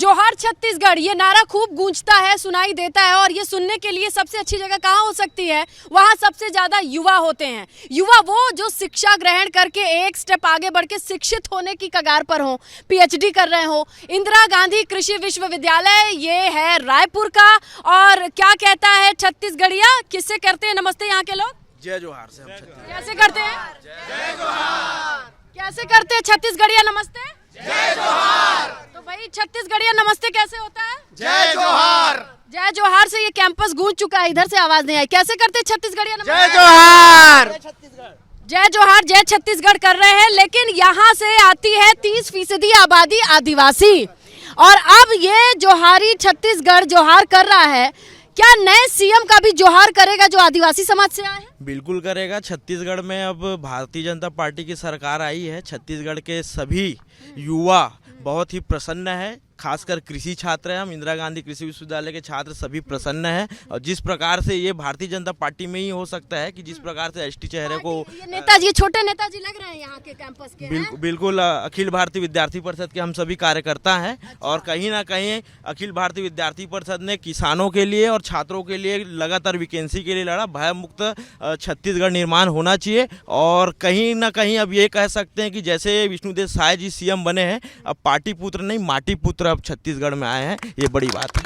जोहार छत्तीसगढ़, ये नारा खूब गूंजता है, सुनाई देता है और ये सुनने के लिए सबसे अच्छी जगह कहाँ हो सकती है? वहाँ सबसे ज्यादा युवा होते हैं। युवा वो जो शिक्षा ग्रहण करके एक स्टेप आगे बढ़ के शिक्षित होने की कगार पर हो, पीएचडी कर रहे हो। इंदिरा गांधी कृषि विश्वविद्यालय ये है रायपुर का। और क्या कहता है छत्तीसगढ़िया, किससे करते हैं नमस्ते यहाँ के लोग? जय जोहार से हम छत्तीसगढ़। कैसे करते हैं? जय जोहार। कैसे करते हैं छत्तीसगढ़िया नमस्ते? जय जोहार। तो भाई छत्तीसगढ़िया नमस्ते कैसे होता है? जय जोहार। जय जोहार से ये कैंपस गूंज चुका है, इधर से आवाज नहीं आई। कैसे करते हैं छत्तीसगढ़िया नमस्ते? जय जोहार। जय जोहार जय छत्तीसगढ़ कर रहे हैं, लेकिन यहाँ से आती है 30% आबादी आदिवासी। और अब ये जोहारी छत्तीसगढ़ जोहार कर रहा है, क्या नए सीएम का भी जोहार करेगा जो आदिवासी समाज से आए हैं? बिल्कुल करेगा। छत्तीसगढ़ में अब भारतीय जनता पार्टी की सरकार आई है। छत्तीसगढ़ के सभी युवा बहुत ही प्रसन्न है, खासकर कृषि छात्र हैं। हम इंदिरा गांधी कृषि विश्वविद्यालय के छात्र सभी प्रसन्न हैं। और जिस प्रकार से ये भारतीय जनता पार्टी में ही हो सकता है कि जिस प्रकार से एसटी चेहरे को ये नेताजी, छोटे नेताजी लग रहे हैं यहाँ के कैंपस के। बिल्कुल अखिल भारतीय विद्यार्थी परिषद के हम सभी कार्यकर्ता हैं। और कहीं ना कहीं अखिल भारतीय विद्यार्थी परिषद ने किसानों के लिए और छात्रों के लिए लगातार वैकेंसी के लिए लड़ा। भय मुक्त छत्तीसगढ़ निर्माण होना चाहिए। और कहीं ना कहीं अब ये कह सकते हैं कि जैसे विष्णुदेव साय जी सीएम बने हैं, अब पार्टी पुत्र नहीं माटी पुत्र अब छत्तीसगढ़ में आए हैं, ये बड़ी बात है।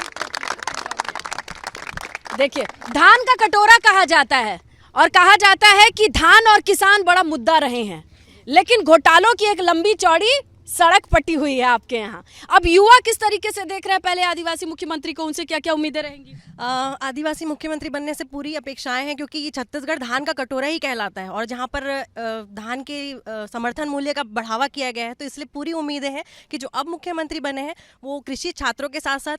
देखिए, धान का कटोरा कहा जाता है और कहा जाता है कि धान और किसान बड़ा मुद्दा रहे हैं, लेकिन घोटालों की एक लंबी चौड़ी सड़क पटी हुई है आपके यहाँ। अब युवा किस तरीके से देख रहे हैं पहले आदिवासी मुख्यमंत्री को, उनसे क्या क्या उम्मीदें रहेंगी? आदिवासी मुख्यमंत्री बनने से पूरी अपेक्षाएं हैं, क्योंकि ये छत्तीसगढ़ धान का कटोरा ही कहलाता है और जहाँ पर धान के समर्थन मूल्य का बढ़ावा किया गया है, तो इसलिए पूरी उम्मीदें हैं कि जो अब मुख्यमंत्री बने हैं वो कृषि छात्रों के साथ साथ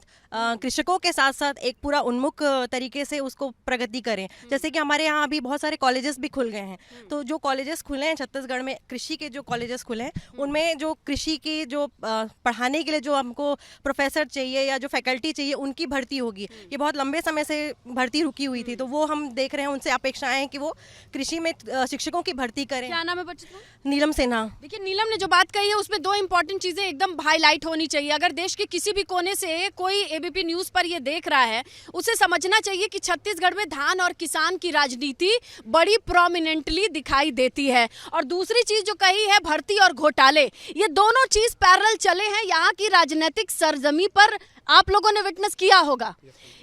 कृषकों के साथ साथ एक पूरा उन्मुख तरीके से उसको प्रगति करें। जैसे कि हमारे यहाँ अभी बहुत सारे कॉलेजेस भी खुल गए हैं, तो जो कॉलेजेस खुले हैं छत्तीसगढ़ में, कृषि के जो कॉलेजेस खुले हैं, उनमें जो कृषि की जो पढ़ाने के लिए जो हमको प्रोफेसर चाहिए या जो फैकल्टी चाहिए, उनकी भर्ती होगी। ये बहुत लंबे समय से भर्ती रुकी हुई थी, तो वो हम देख रहे हैं, उनसे अपेक्षाएं हैं कि वो कृषि में शिक्षकों की भर्ती करें। क्या नाम है बच्चे का? नीलम सिन्हा। देखिए, नीलम ने जो बात कही है उसमें दो इंपॉर्टेंट चीजें एकदम हाईलाइट होनी चाहिए। अगर देश के किसी भी कोने से कोई एबीपी न्यूज पर ये देख रहा है, उसे समझना चाहिए कि छत्तीसगढ़ में धान और किसान की राजनीति बड़ी प्रोमिनेंटली दिखाई देती है। और दूसरी चीज जो कही है, भर्ती और घोटाले, ये दोनों चीज पैरेलल चले हैं यहाँ की राजनीतिक सरजमी पर। आप लोगों ने विटनेस किया होगा,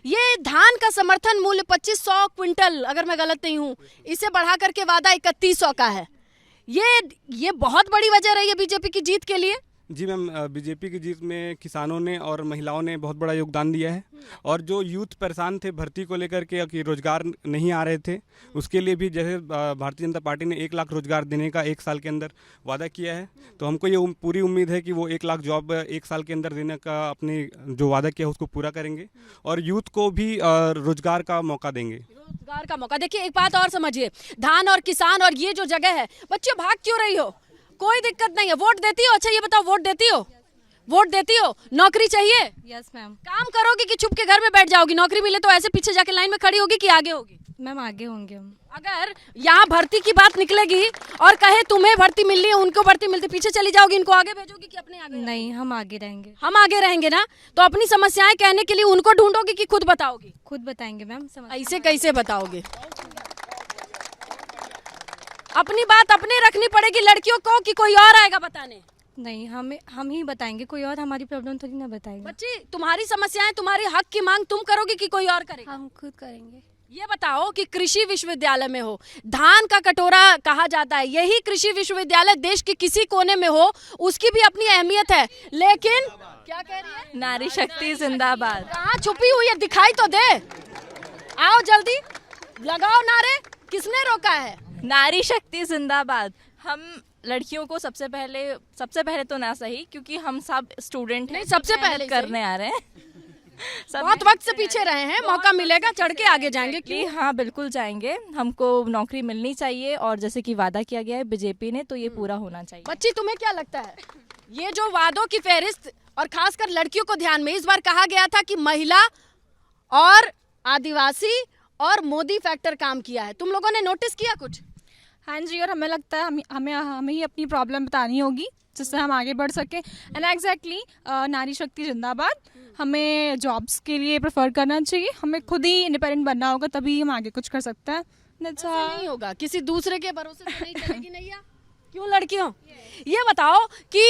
ये धान का समर्थन मूल्य 2500 क्विंटल, अगर मैं गलत नहीं हूँ, इसे बढ़ा करके वादा 3100 का है। ये बहुत बड़ी वजह रही है बीजेपी की जीत के लिए। जी मैम, बीजेपी की जीत में किसानों ने और महिलाओं ने बहुत बड़ा योगदान दिया है। और जो यूथ परेशान थे भर्ती को लेकर के कि रोजगार नहीं आ रहे थे, उसके लिए भी जैसे भारतीय जनता पार्टी ने 1 लाख रोजगार देने का 1 साल के अंदर वादा किया है, तो हमको ये पूरी उम्मीद है कि वो 1 लाख जॉब 1 साल के अंदर देने का अपने जो वादा किया उसको पूरा करेंगे और यूथ को भी रोजगार का मौका देंगे। रोजगार का मौका। देखिए, एक बात और समझिए, धान और किसान और ये जो जगह है, बच्चे भाग क्यों रही हो? कोई दिक्कत नहीं है, वोट देती हो? अच्छा ये बताओ, वोट देती हो? वोट देती हो? नौकरी चाहिए? Yes ma'am. काम करोगी कि चुप के घर में बैठ जाओगी? नौकरी मिले तो ऐसे पीछे जाके लाइन में खड़ी होगी कि आगे होगी? मैम आगे होंगे हम। अगर यहाँ भर्ती की बात निकलेगी और कहे तुम्हें भर्ती मिल रही है, उनको भर्ती मिलती, पीछे चली जाओगी, इनको आगे भेजोगी कि अपने आगे? नहीं, हम आगे रहेंगे। हम आगे रहेंगे ना, तो अपनी समस्याएं कहने के लिए उनको ढूंढोगी कि खुद बताओगी? खुद बताएंगे मैम। ऐसे कैसे बताओगे? अपनी बात अपने रखनी पड़ेगी लड़कियों को कि कोई और आएगा बताने? नहीं, हम ही बताएंगे, कोई और हमारी प्रॉब्लम थोड़ी ना बताएगा। बच्ची, तुम्हारी समस्याएं, तुम्हारी हक की मांग तुम करोगे कि कोई और करेगा? हम खुद करेंगे। ये बताओ कि कृषि विश्वविद्यालय में हो, धान का कटोरा कहा जाता है, यही कृषि विश्वविद्यालय देश के किसी कोने में हो, उसकी भी अपनी अहमियत है। लेकिन क्या कह रही है? नारी शक्ति जिंदाबाद। कहाँ छुपी हुई है? दिखाई तो दे, आओ जल्दी, लगाओ नारे। किसने रोका है? नारी शक्ति जिंदाबाद। हम लड़कियों को सबसे पहले तो ना सही, क्योंकि हम सब स्टूडेंट हैं, सबसे पहले करने आ रहे हैं। बहुत वक्त से पीछे रहे हैं, मौका मिलेगा चढ़ के आगे जाएंगे कि? हाँ बिल्कुल जाएंगे, हमको नौकरी मिलनी चाहिए और जैसे कि वादा किया गया है बीजेपी ने, तो ये पूरा होना चाहिए। बच्ची, तुम्हें क्या लगता है, ये जो वादों की फहरिस्त और खासकर लड़कियों को ध्यान में, इस बार कहा गया था कि महिला और आदिवासी और मोदी फैक्टर काम किया है, तुम लोगों ने नोटिस किया कुछ? हाँ जी, और हमें लगता है हमें ही अपनी प्रॉब्लम बतानी होगी जिससे हम आगे बढ़ सकें। एंड एग्जैक्टली नारी शक्ति जिंदाबाद। हमें जॉब्स के लिए प्रेफर करना चाहिए, हमें खुद ही इंडिपेंडेंट बनना होगा, तभी हम आगे कुछ कर सकते हैं। That's all. नहीं होगा, किसी दूसरे के भरोसे तो नहीं चलेगी नैया। क्यों लड़कियों, ये बताओ कि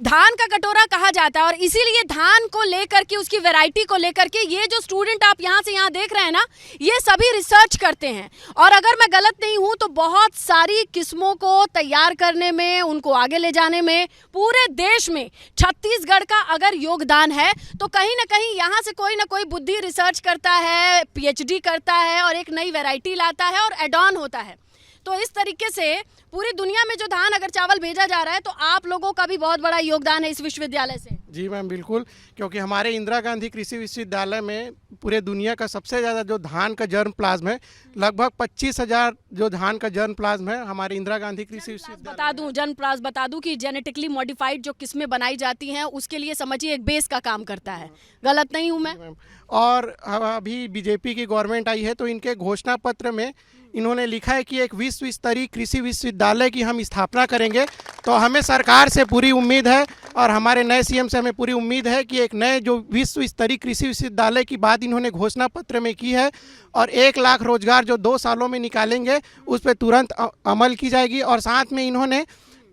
धान का कटोरा कहा जाता है और इसीलिए धान को लेकर के, उसकी वैरायटी को लेकर के ये जो स्टूडेंट आप यहाँ से यहाँ देख रहे हैं ना, ये सभी रिसर्च करते हैं। और अगर मैं गलत नहीं हूँ तो बहुत सारी किस्मों को तैयार करने में, उनको आगे ले जाने में पूरे देश में छत्तीसगढ़ का अगर योगदान है तो कहीं ना कहीं यहाँ से कोई ना कोई बुद्धि रिसर्च करता है, PhD करता है और एक नई वैरायटी लाता है और एड ऑन होता है। तो इस तरीके से पूरी दुनिया में जो धान अगर चावल भेजा जा रहा है तो आप लोगों का भी बहुत बड़ा योगदान है इस विश्वविद्यालय से। जी मैम बिल्कुल, क्योंकि हमारे इंदिरा गांधी कृषि विश्वविद्यालय में पूरे दुनिया का सबसे ज़्यादा जो धान का जर्म प्लाज्म है, लगभग 25,000 जो धान का जर्म प्लाज्म है हमारे इंदिरा गांधी कृषि विश्वविद्यालय। बता दूं, जर्म प्लाज्म बता दूं कि जेनेटिकली मॉडिफाइड जो किस्में बनाई जाती हैं उसके लिए समझिए एक बेस का काम करता है। गलत नहीं हूं मैं? और अभी बीजेपी की गवर्नमेंट आई है तो इनके घोषणा पत्र में इन्होंने लिखा है कि एक विश्व स्तरीय कृषि विश्वविद्यालय की हम स्थापना करेंगे। तो हमें सरकार से पूरी उम्मीद है और हमारे नए CM से हमें पूरी उम्मीद है कि एक नए जो विश्व स्तरीय कृषि विश्वविद्यालय की बात इन्होंने घोषणा पत्र में की है और 1 लाख रोजगार जो 2 सालों में निकालेंगे उस पर तुरंत अमल की जाएगी। और साथ में इन्होंने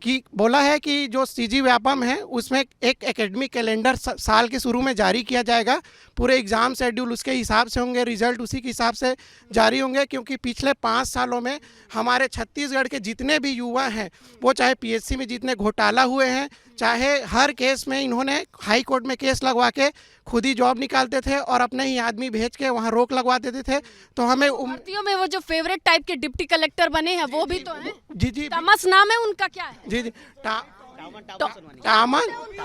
कि बोला है कि जो CG व्यापम है उसमें एक एकेडमिक कैलेंडर साल के शुरू में जारी किया जाएगा। पूरे एग्ज़ाम शेड्यूल उसके हिसाब से होंगे, रिजल्ट उसी के हिसाब से जारी होंगे, क्योंकि पिछले 5 सालों में हमारे छत्तीसगढ़ के जितने भी युवा हैं, वो चाहे PSC में जितने घोटाला हुए हैं, चाहे हर केस में इन्होंने हाई कोर्ट में केस लगवा के खुद ही जॉब निकालते थे और अपने ही आदमी भेज के वहाँ रोक लगवा देते थे। तो हमें भर्तियों में वो जो फेवरेट टाइप के डिप्टी कलेक्टर बने हैं वो भी तो हैं। जी जी, तमस नाम है उनका, क्या है? जी जी,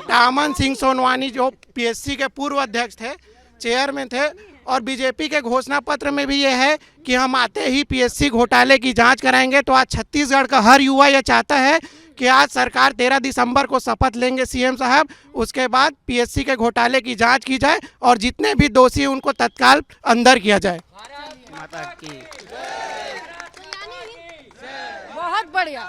टामन सिंह सोनवानी जो PSC के पूर्व अध्यक्ष थे, चेयरमैन थे। और बीजेपी के घोषणा पत्र में भी ये है कि हम आते ही PSC घोटाले की जांच कराएंगे। तो आज छत्तीसगढ़ का हर युवा यह चाहता है कि आज सरकार 13 दिसंबर को शपथ लेंगे CM साहब, उसके बाद PSC के घोटाले की जांच की जाए और जितने भी दोषी हैं उनको तत्काल अंदर किया जाए। बहुत बढ़िया।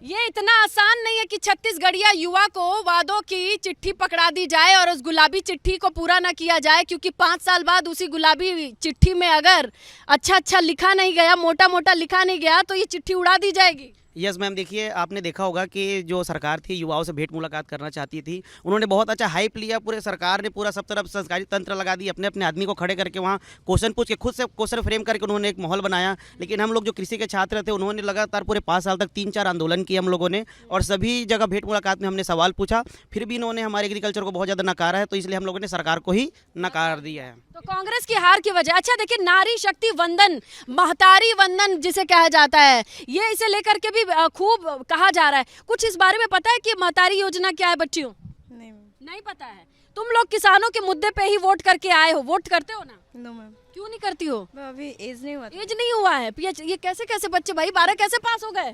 ये इतना आसान नहीं है कि छत्तीसगढ़िया युवा को वादों की चिट्ठी पकड़ा दी जाए और उस गुलाबी चिट्ठी को पूरा ना किया जाए, क्योंकि 5 साल बाद उसी गुलाबी चिट्ठी में अगर अच्छा लिखा नहीं गया, मोटा मोटा लिखा नहीं गया, तो ये चिट्ठी उड़ा दी जाएगी। यस मैम, देखिए आपने देखा होगा कि जो सरकार थी युवाओं से भेंट मुलाकात करना चाहती थी, उन्होंने बहुत अच्छा हाइप लिया, पूरे सरकार ने पूरा सब तरफ सरकारी तंत्र लगा दी, अपने अपने आदमी को खड़े करके वहाँ क्वेश्चन पूछ के खुद से क्वेश्चन फ्रेम करके उन्होंने एक माहौल बनाया। लेकिन हम लोग जो कृषि के छात्र थे उन्होंने लगातार पूरे 5 साल तक 3-4 आंदोलन किए हम लोगों ने और सभी जगह भेंट मुलाकात में हमने सवाल पूछा, फिर भी इन्होंने हमारे एग्रीकल्चर को बहुत ज़्यादा नकारा है। तो इसलिए हम लोगों ने सरकार को ही नकार दिया है। तो कांग्रेस की हार की वजह, अच्छा देखिए, नारी शक्ति वंदन, महतारी वंदन जिसे कहा जाता है, ये इसे लेकर के भी खूब कहा जा रहा है। कुछ इस बारे में पता है कि महतारी योजना क्या है बच्चियों? नहीं पता है। तुम लोग किसानों के मुद्दे पे ही वोट करके आए हो, वोट करते हो ना? No ma'am. क्यों नहीं करती हो? अभी एज नहीं हुआ। एज नहीं हुआ है। ये कैसे बच्चे भाई 12 कैसे पास हो गए?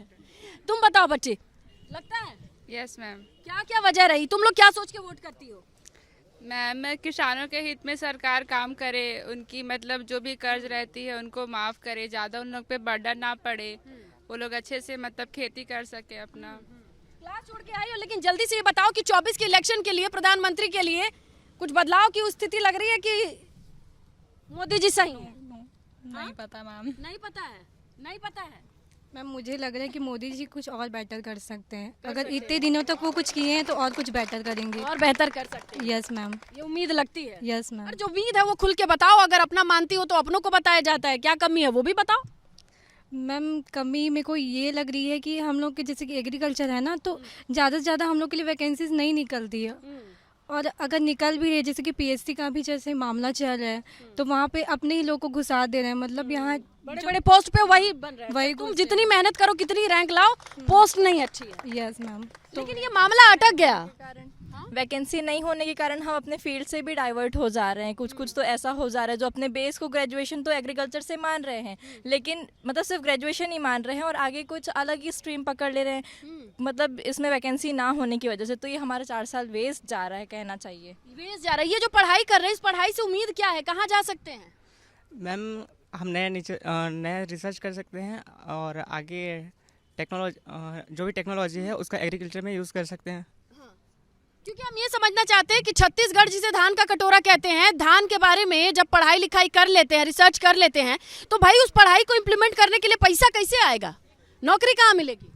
तुम बताओ बच्चे, लगता है? Yes ma'am. क्या वजह रही? तुम लोग क्या सोच के वोट करती हो? मैम, किसानों के हित में सरकार काम करे, उनकी मतलब जो भी कर्ज रहती है उनको माफ़ करे, ज़्यादा उन लोग पे बर्डन ना पड़े, वो लोग अच्छे से मतलब खेती कर सके अपना। क्लास छोड़ के आई हो, लेकिन जल्दी से ये बताओ कि 24 के इलेक्शन के लिए, प्रधानमंत्री के लिए कुछ बदलाव की स्थिति लग रही है कि मोदी जी सही है? नहीं पता मैम। नहीं पता है मैम, मुझे लग रहा है कि मोदी जी कुछ और बेटर कर सकते हैं। अगर इतने दिनों तक वो कुछ किए हैं तो और कुछ बेटर करेंगे, और बेहतर कर सकते हैं। यस मैम, ये उम्मीद लगती है। Yes ma'am. और जो उम्मीद है वो खुल के बताओ, अगर अपना मानती हो तो अपनों को बताया जाता है, क्या कमी है वो भी बताओ। मैम, कमी मेरे को ये लग रही है कि हम लोग के जैसे कि एग्रीकल्चर है ना, तो ज़्यादा से ज़्यादा हम लोग के लिए वैकेंसीज नहीं निकलती है। और अगर निकल भी रही है, जैसे कि PSC का भी जैसे मामला चल रहा है, तो वहाँ पे अपने ही लोग को घुसा दे रहे हैं। मतलब यहाँ बड़े पोस्ट पे वही बन रहा है। वही तुम जितनी मेहनत करो, कितनी रैंक लाओ, पोस्ट नहीं अच्छी है। Yes ma'am. लेकिन ये मामला अटक गया। वैकेंसी नहीं होने के कारण हम अपने फील्ड से भी डाइवर्ट हो जा रहे हैं। कुछ तो ऐसा हो जा रहा है जो अपने बेस को ग्रेजुएशन तो एग्रीकल्चर से मान रहे हैं, लेकिन मतलब सिर्फ ग्रेजुएशन ही मान रहे हैं और आगे कुछ अलग ही स्ट्रीम पकड़ ले रहे हैं, मतलब इसमें वैकेंसी ना होने की वजह से। तो ये हमारे 4 साल वेस्ट जा रहा है, कहना चाहिए वेस्ट जा रहा है। ये जो पढ़ाई कर रहे हैं, इस पढ़ाई से उम्मीद क्या है, कहाँ जा सकते हैं? मैम, हम नया रिसर्च कर सकते हैं और आगे टेक्नोलॉजी जो भी टेक्नोलॉजी है उसका एग्रीकल्चर में यूज़ कर सकते हैं। क्योंकि हम ये समझना चाहते हैं कि छत्तीसगढ़ जिसे धान का कटोरा कहते हैं, धान के बारे में जब पढ़ाई लिखाई कर लेते हैं, रिसर्च कर लेते हैं, तो भाई उस पढ़ाई को इम्प्लीमेंट करने के लिए पैसा कैसे आएगा, नौकरी कहाँ मिलेगी?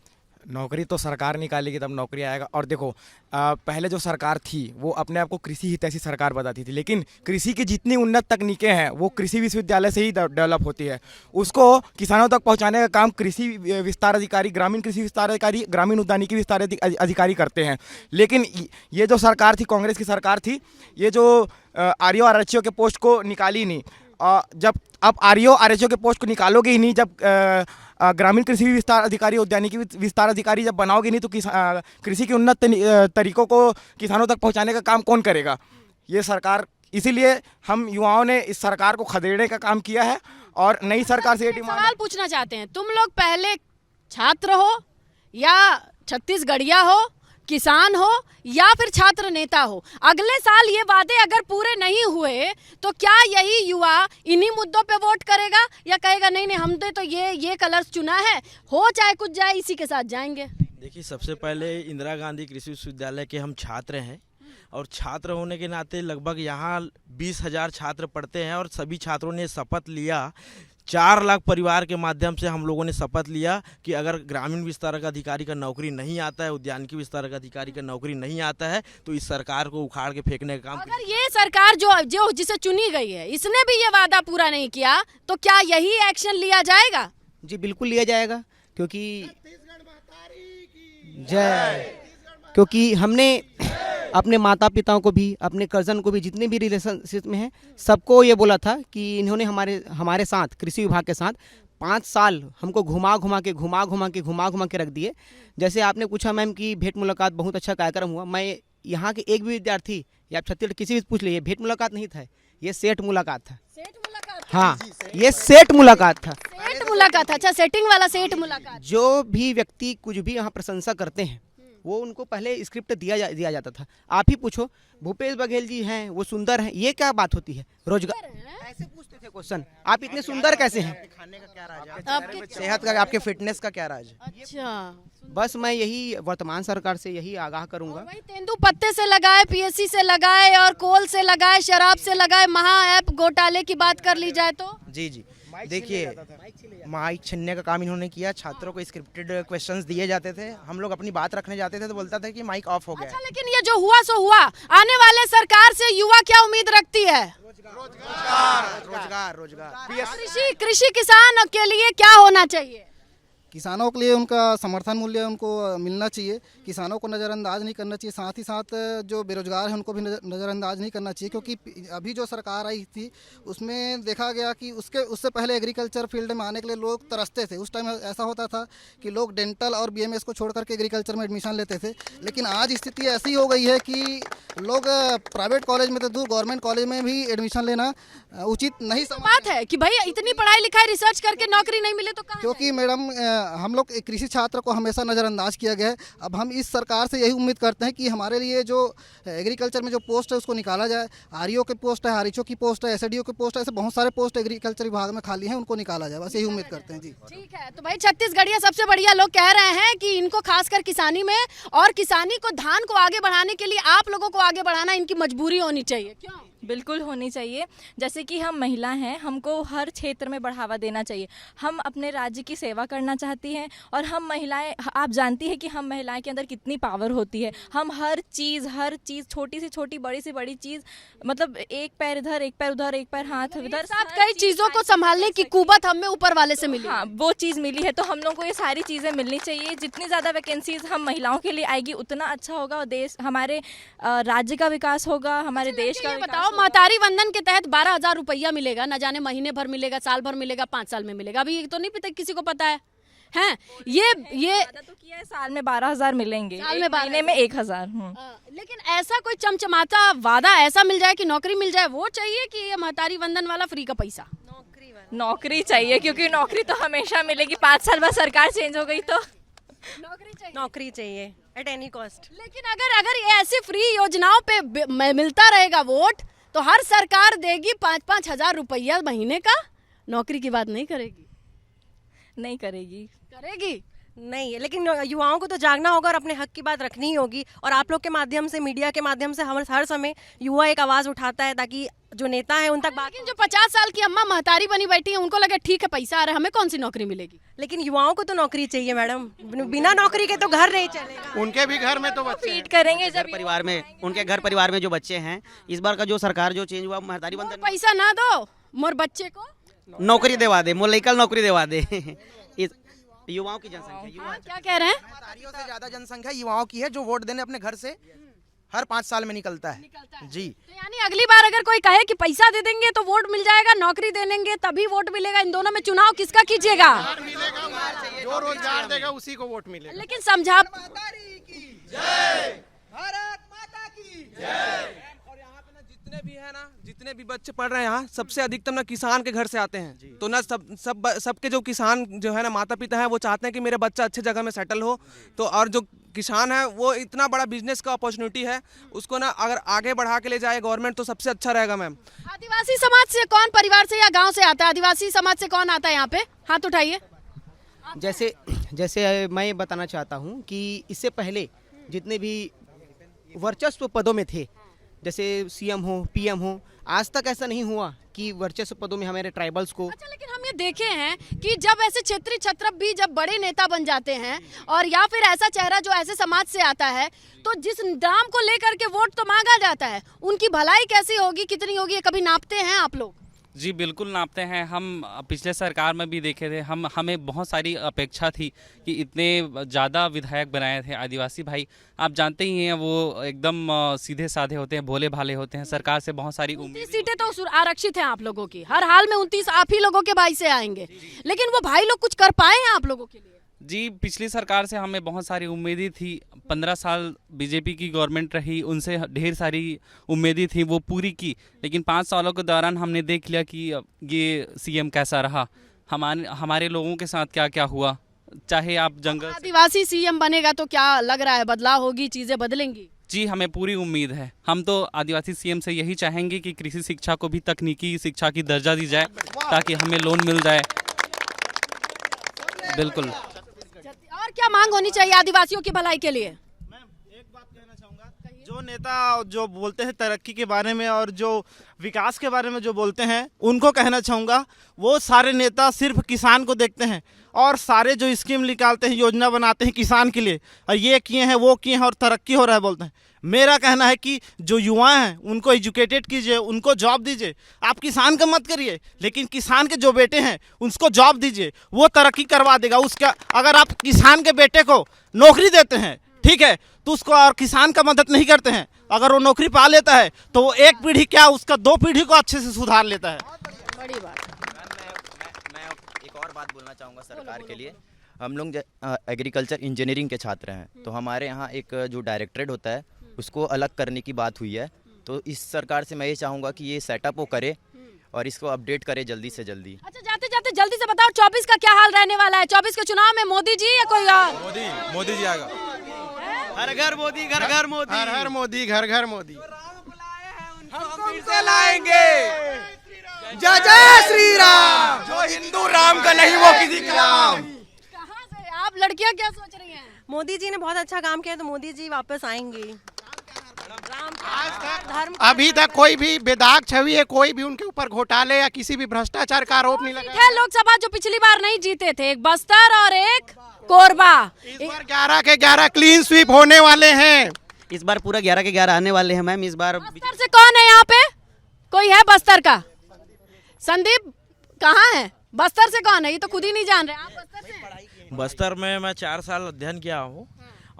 नौकरी तो सरकार निकालेगी तब नौकरी आएगा। और देखो पहले जो सरकार थी वो अपने आप को कृषि हितैषी सरकार बताती थी, लेकिन कृषि की जितनी उन्नत तकनीकें हैं वो कृषि विश्वविद्यालय से ही डेवलप होती है। उसको किसानों तक पहुंचाने का काम कृषि विस्तार अधिकारी, ग्रामीण कृषि विस्तार अधिकारी, ग्रामीण उद्यानिकी विस्तार अधिकारी करते हैं। लेकिन ये जो सरकार थी, कांग्रेस की सरकार थी, ये जो आरओ आरएचओ के पोस्ट को निकाली नहीं। जब अब आरओ आरएचओ के पोस्ट को निकालोगे ही नहीं, जब ग्रामीण कृषि विस्तार अधिकारी, उद्यानिकी विस्तार अधिकारी जब बनाओगे नहीं, तो कृषि के उन्नत तरीकों को किसानों तक पहुंचाने का काम कौन करेगा? ये सरकार, इसीलिए हम युवाओं ने इस सरकार को खदेड़ने का काम किया है और नई सरकार से ये डिमांड। सवाल पूछना चाहते हैं, तुम लोग पहले छात्र हो या छत्तीसगढ़िया हो, किसान हो या फिर छात्र नेता हो, अगले साल ये वादे अगर पूरे नहीं हुए तो क्या यही युवा इन्हीं मुद्दों पे वोट करेगा या कहेगा नहीं नहीं हमने तो ये कलर्स चुना है, हो चाहे कुछ जाए इसी के साथ जाएंगे? देखिए, सबसे पहले इंदिरा गांधी कृषि विश्वविद्यालय के हम छात्र हैं और छात्र होने के नाते लगभग यहाँ 20,000 छात्र पढ़ते हैं और सभी छात्रों ने शपथ लिया, 4 लाख परिवार के माध्यम से हम लोगों ने शपथ लिया कि अगर ग्रामीण विस्तारक अधिकारी का नौकरी नहीं आता है, उद्यानिकी विस्तारक अधिकारी का नौकरी नहीं आता है, तो इस सरकार को उखाड़ के फेंकने का काम। अगर ये सरकार जो जिसे चुनी गई है, इसने भी ये वादा पूरा नहीं किया तो क्या यही एक्शन लिया जाएगा? जी बिल्कुल लिया जाएगा, क्योंकि हमने अपने माता पिताओं को भी, अपने कज़न को भी, जितने भी रिलेशनशिप में हैं, सबको ये बोला था कि इन्होंने हमारे साथ कृषि विभाग के साथ 5 साल हमको घुमा घुमा के रख दिए। जैसे आपने पूछा मैम कि भेंट मुलाकात बहुत अच्छा कार्यक्रम हुआ, मैं यहाँ के एक भी विद्यार्थी या छत्तीसगढ़ किसी भी पूछ लीजिए, भेंट मुलाकात नहीं था, ये सेट मुलाकात था। हाँ, ये सेट मुलाकात था। सेट मुलाकात, अच्छा सेटिंग वाला सेट मुलाकात। जो भी व्यक्ति कुछ भी यहाँ प्रशंसा करते हैं वो उनको पहले स्क्रिप्ट दिया जाता था। आप ही पूछो, भूपेश बघेल जी हैं, वो सुंदर हैं, ये क्या बात होती है? रोजगार ऐसे पूछते थे क्वेश्चन, आप इतने सुंदर कैसे हैं? खाने का क्या राज है? आपके सेहत का, आपके फिटनेस का क्या राज है? अच्छा, बस मैं यही वर्तमान सरकार से यही आगाह करूंगा। भाई तेंदुपत्ते से लगाए, पीएससी से लगाए और कोल से लगाए, शराब से लगाए, महा ऐप घोटाले की बात कर ली जाए तो? जी देखिए, माइक छीनने का काम इन्होंने किया। छात्रों को स्क्रिप्टेड क्वेश्चंस दिए जाते थे, हम लोग अपनी बात रखने जाते थे तो बोलता था कि माइक ऑफ हो गया। अच्छा, लेकिन ये जो हुआ सो हुआ, आने वाले सरकार से युवा क्या उम्मीद रखती है? रोजगार। कृषि किसान के लिए क्या होना चाहिए? किसानों के लिए उनका समर्थन मूल्य उनको मिलना चाहिए, किसानों को नज़रअंदाज नहीं करना चाहिए, साथ ही साथ जो बेरोजगार हैं उनको भी नज़रअंदाज नहीं करना चाहिए, क्योंकि अभी जो सरकार आई थी उसमें देखा गया कि उससे पहले एग्रीकल्चर फील्ड में आने के लिए लोग तरसते थे। उस टाइम ऐसा होता था कि लोग डेंटल और बीएमएस को छोड़ करके एग्रीकल्चर में एडमिशन लेते थे, लेकिन आज स्थिति ऐसी हो गई है कि लोग प्राइवेट कॉलेज में तो दूर, गवर्नमेंट कॉलेज में भी एडमिशन लेना उचित नहीं बात है कि भाई इतनी पढ़ाई लिखाई रिसर्च करके नौकरी नहीं मिले तो कहाँ? क्योंकि मैडम हम लोग कृषि छात्र को हमेशा नज़रअंदाज किया गया है। अब हम इस सरकार से यही उम्मीद करते हैं कि हमारे लिए जो एग्रीकल्चर में जो पोस्ट है उसको निकाला जाए। आरईओ की पोस्ट है, आरएचओ की पोस्ट है, एसडीओ की पोस्ट है, ऐसे बहुत सारे पोस्ट एग्रीकल्चर विभाग में खाली हैं, उनको निकाला जाए, बस यही उम्मीद करते हैं। जी ठीक है, तो भाई छत्तीसगढ़िया सबसे बढ़िया लोग कह रहे हैं कि इनको खासकर किसानी में और किसानी को, धान को आगे बढ़ाने के लिए आप लोगों को आगे बढ़ाना इनकी मजबूरी होनी चाहिए। क्यों? बिल्कुल होनी चाहिए। जैसे कि हम महिला हैं, हमको हर क्षेत्र में बढ़ावा देना चाहिए। हम अपने राज्य की सेवा करना चाहती हैं और हम महिलाएं, आप जानती हैं कि हम महिलाएं के अंदर कितनी पावर होती है। हम हर चीज़ छोटी से छोटी, बड़ी से बड़ी चीज़, मतलब एक पैर इधर, एक पैर उधर, एक पैर हाथ इधर, साथ कई चीज़ों को संभालने की कुवत हमें ऊपर वाले से मिली। हाँ, वो चीज़ मिली है, तो हम लोग को ये सारी चीज़ें मिलनी चाहिए। जितनी ज़्यादा वैकेंसीज हम महिलाओं के लिए आएगी उतना अच्छा होगा और देश, हमारे राज्य का विकास होगा, हमारे देश का। बताओ, महतारी वंदन के तहत 12,000 रुपया मिलेगा, न जाने महीने भर मिलेगा, साल भर मिलेगा, 5 साल में मिलेगा, अभी तो नहीं पता, किसी को पता है हैं? ये तो किया है, साल में 12,000 मिलेंगे, साल में महीने में 1,000। लेकिन ऐसा कोई चमचमाता वादा ऐसा मिल जाए कि नौकरी मिल जाए, वो चाहिए कि ये महतारी वंदन वाला फ्री का पैसा? नौकरी चाहिए, क्योंकि नौकरी तो हमेशा मिलेगी। 5 साल बाद सरकार चेंज हो गई तो नौकरी चाहिए एट एनी कॉस्ट। लेकिन अगर ये ऐसी फ्री योजनाओं पे मिलता रहेगा वोट, तो हर सरकार देगी 5-5 हजार रुपया महीने का, नौकरी की बात नहीं करेगी। नहीं करेगी। नहीं, लेकिन युवाओं को तो जागना होगा और अपने हक की बात रखनी ही होगी। और आप लोग के माध्यम से, मीडिया के माध्यम से हर समय युवा एक आवाज़ उठाता है ताकि जो नेता है उन तक बात। लेकिन जो 50 साल की अम्मा महतारी बनी बैठी है उनको लगे ठीक है पैसा आ रहा है, हमें कौन सी नौकरी मिलेगी। लेकिन युवाओं को तो नौकरी चाहिए मैडम, बिना नौकरी के तो घर नहीं चलेगा। उनके भी घर में तो बच्चे फीड करेंगे घर परिवार में, उनके घर परिवार में जो बच्चे हैं, इस बार का जो सरकार जो चेंज हुआ महतारी बंधन, पैसा ना दो मोर बच्चे को नौकरी दिवा दे, मोर लइका नौकरी दिवा दे। इस युवाओं की जनसंख्या, क्या कह रहे हैं? महतारियों से ज्यादा जनसंख्या युवाओं की है जो वोट देने अपने घर से हर 5 साल में निकलता है जी। तो यानी अगली बार अगर कोई कहे कि पैसा दे देंगे तो वोट मिल जाएगा, नौकरी दे देंगे तभी वोट मिलेगा, इन दोनों में चुनाव किसका कीजिएगा? जो रोजगार देगा उसी को वोट मिलेगा। लेकिन समझा जितने भी है ना, जितने भी बच्चे पढ़ रहे हैं यहाँ, सबसे अधिकतम ना किसान के घर से आते हैं। तो ना सबके जो किसान जो है ना माता पिता हैं, वो चाहते हैं कि मेरा बच्चा अच्छे जगह में सेटल हो। तो और जो किसान है वो इतना बड़ा बिजनेस का अपॉर्चुनिटी है, उसको ना अगर आगे बढ़ा के ले जाए गवर्नमेंट तो सबसे अच्छा रहेगा मैम। आदिवासी समाज से कौन परिवार से या गाँव से आता है? आदिवासी समाज से कौन आता है यहाँ पे? हाथ उठाइए। जैसे मैं ये बताना चाहता हूँ कि इससे पहले जितने भी वर्चस्व पदों में थे, जैसे सीएम हो, पीएम हो, आज तक ऐसा नहीं हुआ कि वर्चस्व पदों में हमारे ट्राइबल्स को। अच्छा, लेकिन हम ये देखे हैं कि जब ऐसे क्षेत्रीय छत्रप भी जब बड़े नेता बन जाते हैं और या फिर ऐसा चेहरा जो ऐसे समाज से आता है, तो जिस नाम को लेकर के वोट तो मांगा जाता है, उनकी भलाई कैसी होगी, कितनी होगी, ये कभी नापते हैं आप लोग? जी बिल्कुल नापते हैं। हम पिछले सरकार में भी देखे थे, हमें बहुत सारी अपेक्षा थी कि इतने ज़्यादा विधायक बनाए थे आदिवासी भाई। आप जानते ही हैं वो एकदम सीधे साधे होते हैं, भोले भाले होते हैं। सरकार से बहुत सारी 29 सीटें तो आरक्षित हैं आप लोगों की, हर हाल में 29 आप ही लोगों के भाई से आएंगे, लेकिन वो भाई लोग कुछ कर पाए हैं आप लोगों के लिए? जी पिछली सरकार से हमें बहुत सारी उम्मीदें थी। 15 साल बीजेपी की गवर्नमेंट रही, उनसे ढेर सारी उम्मीदें थी, वो पूरी की। लेकिन 5 सालों के दौरान हमने देख लिया कि ये सीएम कैसा रहा, हमारे लोगों के साथ क्या क्या हुआ। चाहे आप जंगल आदिवासी सीएम बनेगा तो क्या लग रहा है, बदलाव होगी, चीजें बदलेंगी? जी हमें पूरी उम्मीद है। हम तो आदिवासी सीएम से यही चाहेंगे कि कृषि शिक्षा को भी तकनीकी शिक्षा की दर्जा दी जाए ताकि हमें लोन मिल जाए। बिल्कुल। और क्या मांग होनी चाहिए आदिवासियों की भलाई के लिए? एक बात कहना चाहूँगा, जो नेता जो बोलते हैं तरक्की के बारे में और जो विकास के बारे में जो बोलते हैं, उनको कहना चाहूँगा वो सारे नेता सिर्फ किसान को देखते हैं और सारे जो स्कीम निकालते हैं, योजना बनाते हैं किसान के लिए, और ये किए हैं वो किए हैं और तरक्की हो रहा है बोलते हैं। मेरा कहना है कि जो युवा हैं उनको एजुकेटेड कीजिए, उनको जॉब दीजिए। आप किसान का मत करिए, लेकिन किसान के जो बेटे हैं उसको जॉब दीजिए, वो तरक्की करवा देगा। उसका अगर आप किसान के बेटे को नौकरी देते हैं, ठीक है, तो उसको और किसान का मदद नहीं करते हैं, अगर वो नौकरी पा लेता है तो वो एक पीढ़ी क्या उसका 2 पीढ़ी को अच्छे से सुधार लेता है। बड़ी बात। मैं एक और बात बोलना चाहूँगा सरकार के लिए। हम लोग एग्रीकल्चर इंजीनियरिंग के छात्र हैं, तो हमारे यहाँ एक जो डायरेक्टरेट होता है उसको अलग करने की बात हुई है। तो इस सरकार से मैं ये चाहूँगा कि ये सेटअप वो करे और इसको अपडेट करे जल्दी से जल्दी। अच्छा, जाते जाते जल्दी से बताओ 24 का क्या हाल रहने वाला है? 24 के चुनाव में मोदी जी या कोई और? मोदी जी आएगा। हर घर मोदी, घर घर मोदी, हर हर मोदी, घर घर मोदी। हम से लाएंगे जय जय श्री राम। जो हिंदू राम का नहीं वो किसी का राम। कहाँ से आप लड़कियां क्या सोच रही हैं? मोदी जी ने बहुत अच्छा काम किया तो मोदी जी वापस आएंगे। अभी तक कोई भी बेदाग छवि है, कोई भी उनके ऊपर घोटाले या किसी भी भ्रष्टाचार का आरोप नहीं लगा है। लोकसभा जो पिछली बार नहीं जीते थे, एक बस्तर और एक कोरबा, इस बार 11 के 11 क्लीन स्वीप होने वाले हैं। इस बार पूरा 11 के 11 आने वाले हैं मैम। इस बार बस्तर से कौन है यहाँ पे? कोई है बस्तर का? संदीप कहाँ है? बस्तर से कौन है? ये तो खुद ही नहीं जान रहे। आप बस्तर से हैं? बस्तर में मैं 4 साल अध्ययन किया हूँ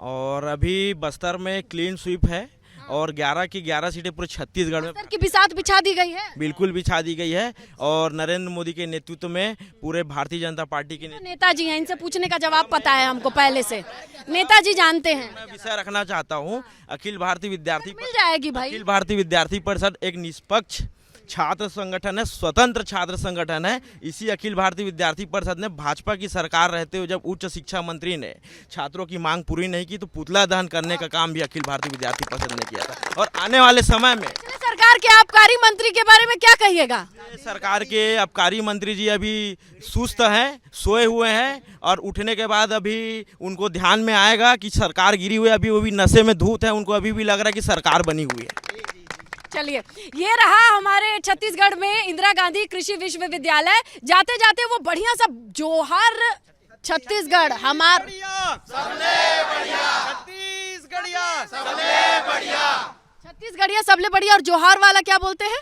और अभी बस्तर में क्लीन स्वीप है और 11 की 11 सीटें पूरे छत्तीसगढ़ में बस्तर की बिसात बिछा दी गई है। बिल्कुल बिछा दी गई है और नरेंद्र मोदी के नेतृत्व में पूरे भारतीय जनता पार्टी के नेताजी हैं, इनसे पूछने का जवाब पता है हमको पहले से, नेताजी जानते हैं। मैं विषय रखना चाहता हूँ, अखिल भारतीय विद्यार्थी मिल जाएगी भाई। अखिल भारतीय विद्यार्थी परिषद एक निष्पक्ष छात्र संगठन है, स्वतंत्र छात्र संगठन है। इसी अखिल भारतीय विद्यार्थी परिषद ने भाजपा की सरकार रहते हुए जब उच्च शिक्षा मंत्री ने छात्रों की मांग पूरी नहीं की तो पुतला दहन करने का काम भी अखिल भारतीय विद्यार्थी परिषद ने किया था। और आने वाले समय में सरकार के आबकारी मंत्री के बारे में क्या कहिएगा? सरकार के आबकारी मंत्री जी अभी सुस्त हैं, सोए हुए हैं और उठने के बाद अभी उनको ध्यान में आएगा कि सरकार गिरी हुई है, अभी वो भी नशे में धूत है, उनको अभी भी लग रहा है कि सरकार बनी हुई है। चलिए, ये रहा हमारे छत्तीसगढ़ में इंदिरा गांधी कृषि विश्वविद्यालय। जाते जाते वो बढ़िया सा जोहार छत्तीसगढ़ छत्तीसगढ़िया सबले बढ़िया और जोहार वाला क्या बोलते हैं?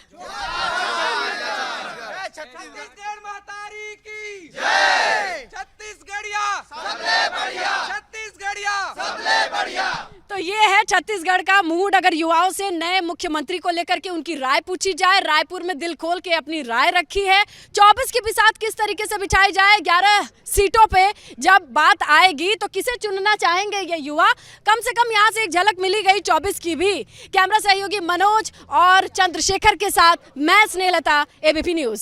छत्तीसगढ़ मातारी की जय, छत्तीसगढ़िया सबले बढ़िया, छत्तीसगढ़िया सबले बढ़िया। तो ये है छत्तीसगढ़ का मूड। अगर युवाओं से नए मुख्यमंत्री को लेकर के उनकी राय पूछी जाए, रायपुर में दिल खोल के अपनी राय रखी है। 24 की बिसात किस तरीके से बिछाई जाए 11 सीटों पे जब बात आएगी तो किसे चुनना चाहेंगे ये युवा? कम से कम यहाँ से एक झलक मिली गई 24 की भी। कैमरा सहयोगी मनोज और चंद्रशेखर के साथ मैं स्नेहलता, एबीपी न्यूज।